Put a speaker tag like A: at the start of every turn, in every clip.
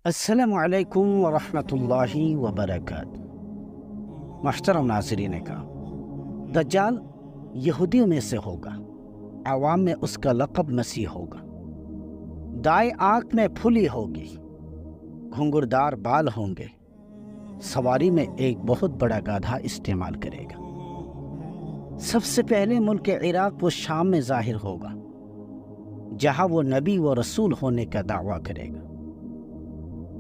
A: السلام علیکم ورحمۃ اللہ وبرکاتہ۔ محترم ناظرین کا، دجال یہودیوں میں سے ہوگا، عوام میں اس کا لقب مسیح ہوگا۔ دائیں آنکھ میں پھلی ہوگی، گھنگردار بال ہوں گے، سواری میں ایک بہت بڑا گدھا استعمال کرے گا۔ سب سے پہلے ملک عراق و شام میں ظاہر ہوگا، جہاں وہ نبی و رسول ہونے کا دعویٰ کرے گا۔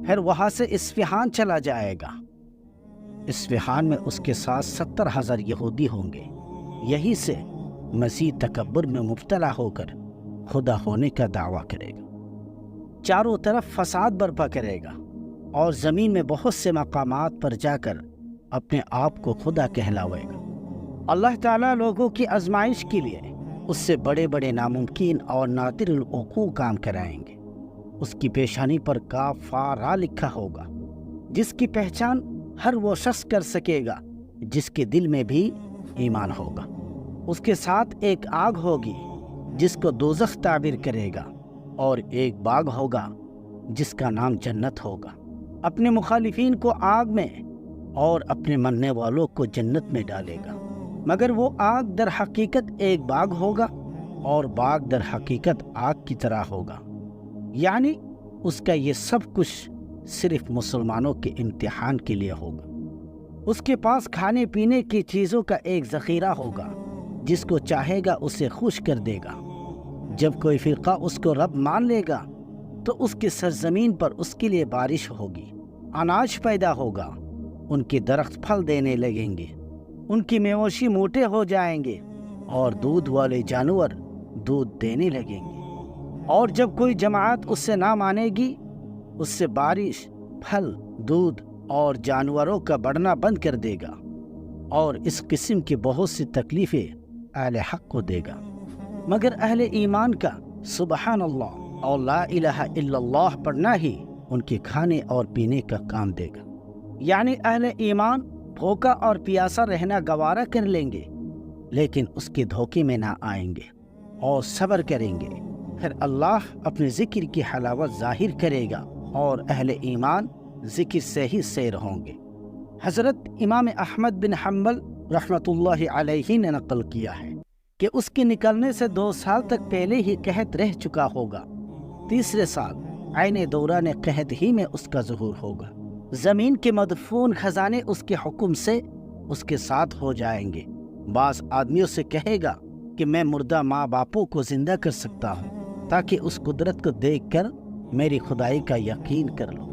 A: پھر وہاں سے اصفہان چلا جائے گا۔ اصفہان میں اس کے ساتھ 70,000 یہودی ہوں گے۔ یہی سے مزید تکبر میں مبتلا ہو کر خدا ہونے کا دعویٰ کرے گا، چاروں طرف فساد برپا کرے گا اور زمین میں بہت سے مقامات پر جا کر اپنے آپ کو خدا کہلاوے گا۔ اللہ تعالیٰ لوگوں کی آزمائش کے لیے اس سے بڑے بڑے ناممکن اور نادر الوقوع کام کرائیں گے۔ اس کی پیشانی پر کاف فا را لکھا ہوگا، جس کی پہچان ہر وہ شخص کر سکے گا جس کے دل میں بھی ایمان ہوگا۔ اس کے ساتھ ایک آگ ہوگی جس کو دوزخ تعبیر کرے گا، اور ایک باغ ہوگا جس کا نام جنت ہوگا۔ اپنے مخالفین کو آگ میں اور اپنے مننے والوں کو جنت میں ڈالے گا، مگر وہ آگ در حقیقت ایک باغ ہوگا اور باغ در حقیقت آگ کی طرح ہوگا۔ یعنی اس کا یہ سب کچھ صرف مسلمانوں کے امتحان کے لیے ہوگا۔ اس کے پاس کھانے پینے کی چیزوں کا ایک ذخیرہ ہوگا، جس کو چاہے گا اسے خوش کر دے گا۔ جب کوئی فرقہ اس کو رب مان لے گا تو اس کی سرزمین پر اس کے لیے بارش ہوگی، اناج پیدا ہوگا، ان کے درخت پھل دینے لگیں گے، ان کی مویشی موٹے ہو جائیں گے اور دودھ والے جانور دودھ دینے لگیں گے۔ اور جب کوئی جماعت اس سے نہ مانے گی، اس سے بارش، پھل، دودھ اور جانوروں کا بڑھنا بند کر دے گا، اور اس قسم کی بہت سی تکلیفیں اہل حق کو دے گا، مگر اہل ایمان کا سبحان اللہ اور لا الہ الا اللہ پڑھنا ہی ان کے کھانے اور پینے کا کام دے گا۔ یعنی اہل ایمان بھوکا اور پیاسا رہنا گوارا کر لیں گے، لیکن اس کے دھوکے میں نہ آئیں گے اور صبر کریں گے۔ پھر اللہ اپنے ذکر کی حلاوت ظاہر کرے گا اور اہل ایمان ذکر سے ہی سیر ہوں گے۔ حضرت امام احمد بن حنبل رحمۃ اللہ علیہ نے نقل کیا ہے کہ اس کے نکلنے سے 2 سال تک پہلے ہی قحط رہ چکا ہوگا۔ تیسرے سال عین دوران قحط ہی میں اس کا ظہور ہوگا۔ زمین کے مدفون خزانے اس کے حکم سے اس کے ساتھ ہو جائیں گے۔ بعض آدمیوں سے کہے گا کہ میں مردہ ماں باپوں کو زندہ کر سکتا ہوں، تاکہ اس قدرت کو دیکھ کر میری خدائی کا یقین کر لو۔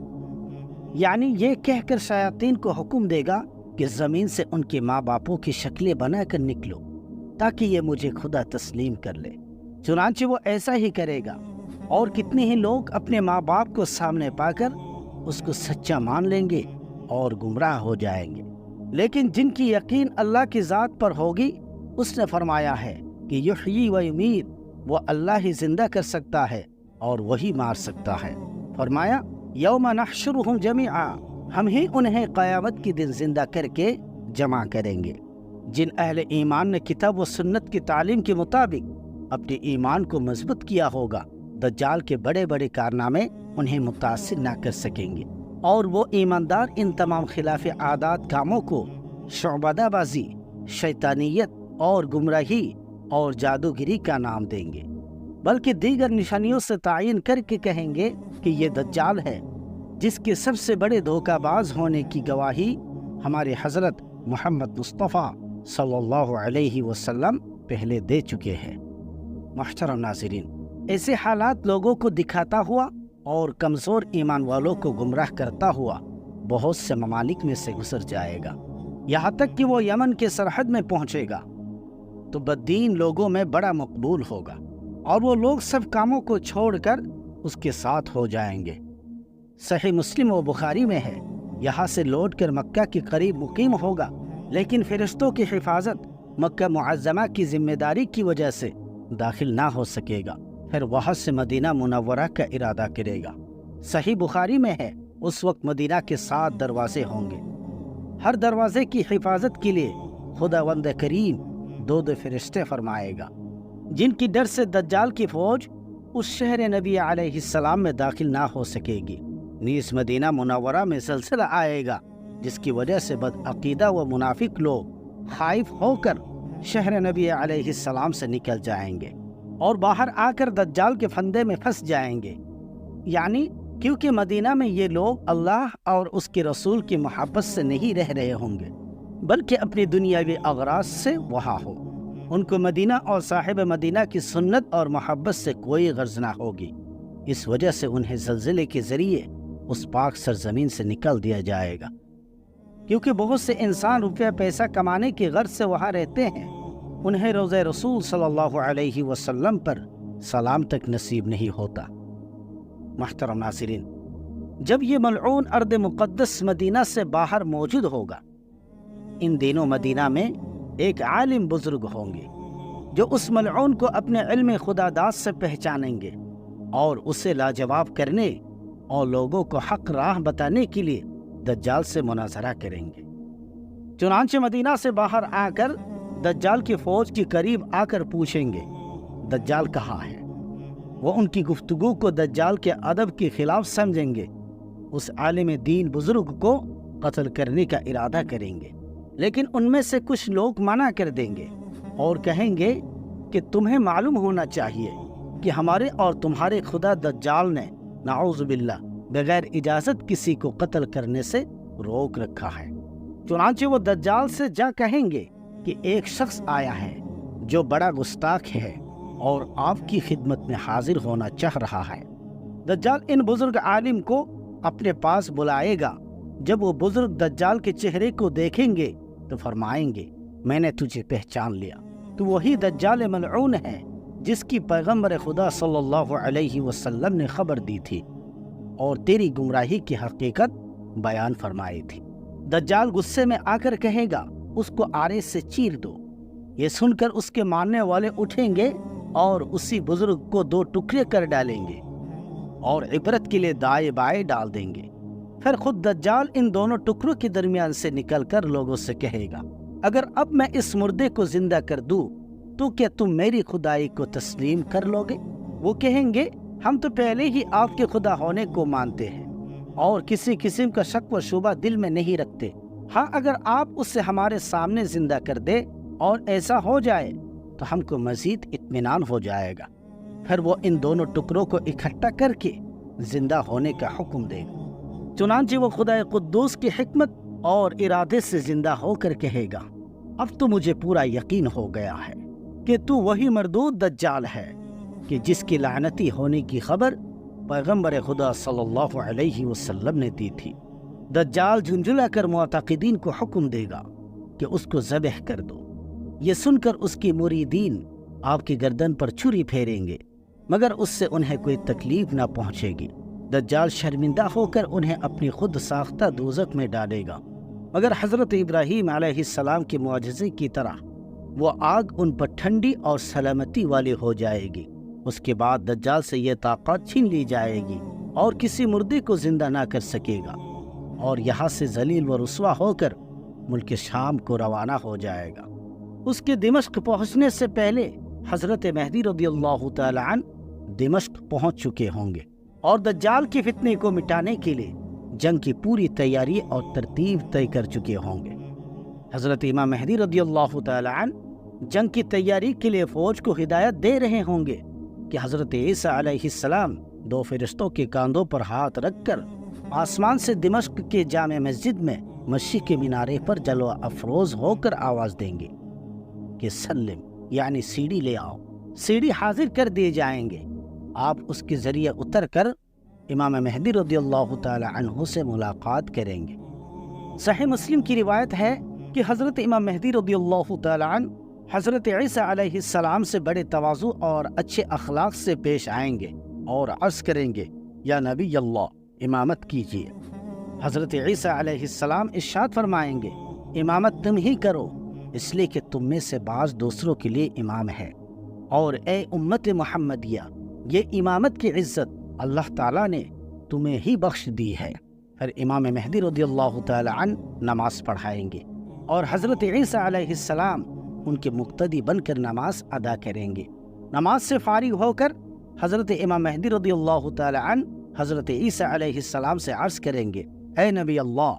A: یعنی یہ کہہ کر شیاطین کو حکم دے گا کہ زمین سے ان کے ماں باپوں کی شکلیں بنا کر نکلو، تاکہ یہ مجھے خدا تسلیم کر لے۔ چنانچہ وہ ایسا ہی کرے گا، اور کتنے ہی لوگ اپنے ماں باپ کو سامنے پا کر اس کو سچا مان لیں گے اور گمراہ ہو جائیں گے۔ لیکن جن کی یقین اللہ کی ذات پر ہوگی، اس نے فرمایا ہے کہ یحیی و یمیت، وہ اللہ ہی زندہ کر سکتا ہے اور وہی مار سکتا ہے۔ فرمایا یوم نحشرہم جمیعا، ہم ہی انہیں قیامت کے دن زندہ کر کے جمع کریں گے۔ جن اہل ایمان نے کتاب و سنت کی تعلیم کے مطابق اپنے ایمان کو مضبوط کیا ہوگا، دجال کے بڑے بڑے کارنامے انہیں متاثر نہ کر سکیں گے، اور وہ ایماندار ان تمام خلاف عادات کاموں کو شعبدہ بازی، شیطانیت اور گمراہی اور جادوگری کا نام دیں گے، بلکہ دیگر نشانیوں سے تعین کر کے کہیں گے کہ یہ دجال ہے، جس کے سب سے بڑے دھوکہ باز ہونے کی گواہی ہمارے حضرت محمد مصطفیٰ صلی اللہ علیہ وسلم پہلے دے چکے ہیں۔ محترم ناظرین، ایسے حالات لوگوں کو دکھاتا ہوا اور کمزور ایمان والوں کو گمراہ کرتا ہوا بہت سے ممالک میں سے گزر جائے گا، یہاں تک کہ وہ یمن کے سرحد میں پہنچے گا تو بددین لوگوں میں بڑا مقبول ہوگا، اور وہ لوگ سب کاموں کو چھوڑ کر اس کے ساتھ ہو جائیں گے۔ صحیح مسلم و بخاری میں ہے، یہاں سے لوٹ کر مکہ کے قریب مقیم ہوگا، لیکن فرشتوں کی حفاظت مکہ معظمہ کی ذمہ داری کی وجہ سے داخل نہ ہو سکے گا۔ پھر وہاں سے مدینہ منورہ کا ارادہ کرے گا۔ صحیح بخاری میں ہے، اس وقت مدینہ کے 7 دروازے ہوں گے، ہر دروازے کی حفاظت کے لیے خداوند کریم 2 فرشتے فرمائے گا، جن کی ڈر سے دجال کی فوج اس شہر نبی علیہ السلام میں داخل نہ ہو سکے گی۔ نیز مدینہ منورہ میں زلزلہ آئے گا جس کی وجہ سے بدعقیدہ و منافق لوگ خائف ہو کر شہر نبی علیہ السلام سے نکل جائیں گے اور باہر آ کر دجال کے پھندے میں پھنس جائیں گے، یعنی کیونکہ مدینہ میں یہ لوگ اللہ اور اس کے رسول کی محبت سے نہیں رہ رہے ہوں گے بلکہ اپنی دنیاوی اغراض سے وہاں ہو۔ ان کو مدینہ اور صاحب مدینہ کی سنت اور محبت سے کوئی غرض نہ ہوگی، اس وجہ سے انہیں زلزلے کے ذریعے اس پاک سرزمین سے نکل دیا جائے گا، کیونکہ بہت سے انسان روپیہ پیسہ کمانے کی غرض سے وہاں رہتے ہیں، انہیں روضہ رسول صلی اللہ علیہ وسلم پر سلام تک نصیب نہیں ہوتا۔ محترم ناظرین، جب یہ ملعون ارض مقدس مدینہ سے باہر موجود ہوگا، ان دنوں مدینہ میں ایک عالم بزرگ ہوں گے جو اس ملعون کو اپنے علم خدا داد سے پہچانیں گے اور اسے لاجواب کرنے اور لوگوں کو حق راہ بتانے کے لیے دجال سے مناظرہ کریں گے۔ چنانچہ مدینہ سے باہر آ کر دجال کی فوج کے قریب آ کر پوچھیں گے دجال کہاں ہے۔ وہ ان کی گفتگو کو دجال کے ادب کے خلاف سمجھیں گے، اس عالم دین بزرگ کو قتل کرنے کا ارادہ کریں گے، لیکن ان میں سے کچھ لوگ منع کر دیں گے اور کہیں گے کہ تمہیں معلوم ہونا چاہیے کہ ہمارے اور تمہارے خدا دجال نے نعوذ باللہ بغیر اجازت کسی کو قتل کرنے سے روک رکھا ہے۔ چنانچہ وہ دجال سے جا کہیں گے کہ ایک شخص آیا ہے جو بڑا گستاخ ہے اور آپ کی خدمت میں حاضر ہونا چاہ رہا ہے۔ دجال ان بزرگ عالم کو اپنے پاس بلائے گا۔ جب وہ بزرگ دجال کے چہرے کو دیکھیں گے تو فرمائیں گے میں نے تجھے پہچان لیا، تو وہی دجال ملعون ہے جس کی پیغمبر خدا صلی اللہ علیہ وسلم نے خبر دی تھی اور تیری گمراہی کی حقیقت بیان فرمائی تھی۔ دجال غصے میں آ کر کہے گا اس کو آرے سے چیر دو۔ یہ سن کر اس کے ماننے والے اٹھیں گے اور اسی بزرگ کو دو ٹکڑے کر ڈالیں گے اور عبرت کے لیے دائیں بائیں ڈال دیں گے۔ پھر خود دجال ان دونوں ٹکڑوں کے درمیان سے نکل کر لوگوں سے کہے گا اگر اب میں اس مردے کو زندہ کر دوں تو کیا تم میری خدائی کو تسلیم کر لو گے؟ وہ کہیں گے ہم تو پہلے ہی آپ کے خدا ہونے کو مانتے ہیں اور کسی قسم کا شک و شبہ دل میں نہیں رکھتے۔ ہاں اگر آپ اسے ہمارے سامنے زندہ کر دے اور ایسا ہو جائے تو ہم کو مزید اطمینان ہو جائے گا۔ پھر وہ ان دونوں ٹکڑوں کو اکٹھا کر کے زندہ ہونے کا حکم دے گا۔ چنانچہ وہ خدا قدوس کی حکمت اور ارادے سے زندہ ہو کر کہے گا اب تو مجھے پورا یقین ہو گیا ہے کہ تو وہی مردود دجال ہے کہ جس کی لعنتی ہونے کی خبر پیغمبر خدا صلی اللہ علیہ وسلم نے دی تھی۔ دجال جھنجھلا کر معتقدین کو حکم دے گا کہ اس کو ذبح کر دو۔ یہ سن کر اس کی مریدین آپ کی گردن پر چھری پھیریں گے مگر اس سے انہیں کوئی تکلیف نہ پہنچے گی۔ دجال شرمندہ ہو کر انہیں اپنی خود ساختہ دوزخ میں ڈالے گا، مگر حضرت ابراہیم علیہ السلام کے معجزے کی طرح وہ آگ ان پر ٹھنڈی اور سلامتی والی ہو جائے گی۔ اس کے بعد دجال سے یہ طاقت چھین لی جائے گی اور کسی مردے کو زندہ نہ کر سکے گا اور یہاں سے ذلیل و رسوا ہو کر ملک شام کو روانہ ہو جائے گا۔ اس کے دمشق پہنچنے سے پہلے حضرت مہدی رضی اللہ تعالی عنہ دمشق پہنچ چکے ہوں گے اور دجال کی فتنے کو مٹانے کے لیے جنگ کی پوری تیاری اور ترتیب طے کر چکے ہوں گے۔ حضرت امام مہدی رضی اللہ تعالی عنہ جنگ کی تیاری کے لیے فوج کو ہدایت دے رہے ہوں گے کہ حضرت عیسیٰ علیہ السلام دو فرشتوں کے کاندھوں پر ہاتھ رکھ کر آسمان سے دمشق کے جامع مسجد میں مسجد کے مینارے پر جلوہ افروز ہو کر آواز دیں گے کہ سلم، یعنی سیڑھی لے آؤ۔ سیڑھی حاضر کر دیے جائیں گے، آپ اس کے ذریعے اتر کر امام مہدی رضی اللہ تعالی عنہ سے ملاقات کریں گے۔ صحیح مسلم کی روایت ہے کہ حضرت امام مہدی رضی اللہ تعالی عنہ حضرت عیسیٰ علیہ السلام سے بڑے تواضع اور اچھے اخلاق سے پیش آئیں گے اور عرض کریں گے یا نبی اللہ امامت کیجیے۔ حضرت عیسیٰ علیہ السلام ارشاد فرمائیں گے امامت تم ہی کرو اس لیے کہ تم میں سے بعض دوسروں کے لیے امام ہے، اور اے امت محمدیہ یہ امامت کی عزت اللہ تعالیٰ نے تمہیں ہی بخش دی ہے۔ پھر امام مہدی رضی اللہ تعالی عنہ نماز پڑھائیں گے اور حضرت عیسیٰ علیہ السلام ان کے مقتدی بن کر نماز ادا کریں گے۔ نماز سے فارغ ہو کر حضرت امام مہدی رضی اللہ تعالی عنہ حضرت عیسیٰ علیہ السلام سے عرض کریں گے، اے نبی اللہ،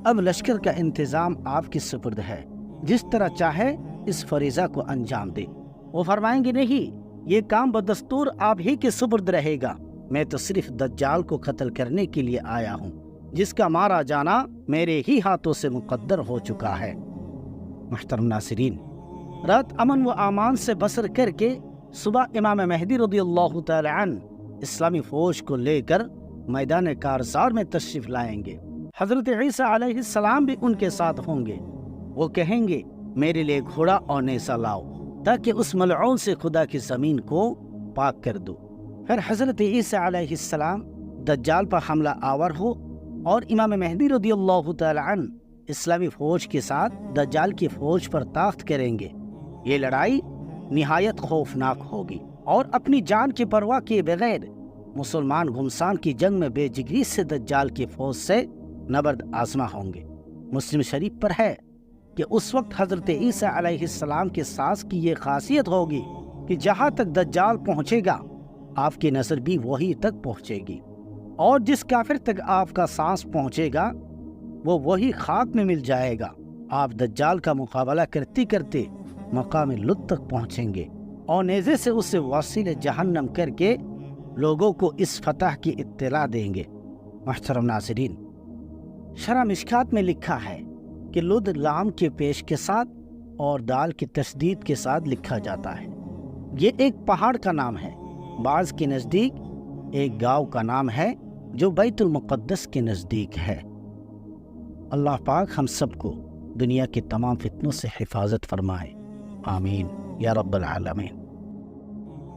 A: اب لشکر کا انتظام آپ کی سپرد ہے، جس طرح چاہے اس فریضہ کو انجام دے۔ وہ فرمائیں گے، نہیں، یہ کام بدستور آپ ہی کے سپرد رہے گا، میں تو صرف دجال کو قتل کرنے کے لیے آیا ہوں، جس کا مارا جانا میرے ہی ہاتھوں سے مقدر ہو چکا ہے۔ محترم ناظرین، رات امن و امان سے بسر کر کے صبح امام مہدی رضی اللہ تعالی عنہ اسلامی فوج کو لے کر میدان کارزار میں تشریف لائیں گے۔ حضرت عیسیٰ علیہ السلام بھی ان کے ساتھ ہوں گے۔ وہ کہیں گے، میرے لیے گھوڑا اور نیزہ لاؤ تاکہ اس ملعون سے خدا کی زمین کو پاک کر دو۔ پھر حضرت عیسیٰ علیہ السلام دجال پر حملہ آور ہو اور امام مہدی رضی اللہ تعالی عنہ اسلامی فوج کے ساتھ دجال کی فوج پر طاقت کریں گے۔ یہ لڑائی نہایت خوفناک ہوگی اور اپنی جان کی پرواہ کیے بغیر مسلمان گھمسان کی جنگ میں بے جگری سے دجال کی فوج سے نبرد آزما ہوں گے۔ مسلم شریف پر ہے کہ اس وقت حضرت عیسیٰ علیہ السلام کے سانس کی یہ خاصیت ہوگی کہ جہاں تک دجال پہنچے گا آپ کی نظر بھی وہی تک پہنچے گی، اور جس کافر تک آپ کا سانس پہنچے گا وہ وہی خاک میں مل جائے گا۔ آپ دجال کا مقابلہ کرتے کرتے مقام لط تک پہنچیں گے اور نیزے سے اسے وسیلہ جہنم کر کے لوگوں کو اس فتح کی اطلاع دیں گے۔ محترم ناظرین، شرح مشکات میں لکھا ہے کہ لد لام کے پیش کے ساتھ اور دال کی تشدید کے ساتھ لکھا جاتا ہے۔ یہ ایک پہاڑ کا نام ہے، بعض کے نزدیک ایک گاؤں کا نام ہے جو بیت المقدس کے نزدیک ہے۔ اللہ پاک ہم سب کو دنیا کے تمام فتنوں سے حفاظت فرمائے، آمین یا رب العالمین۔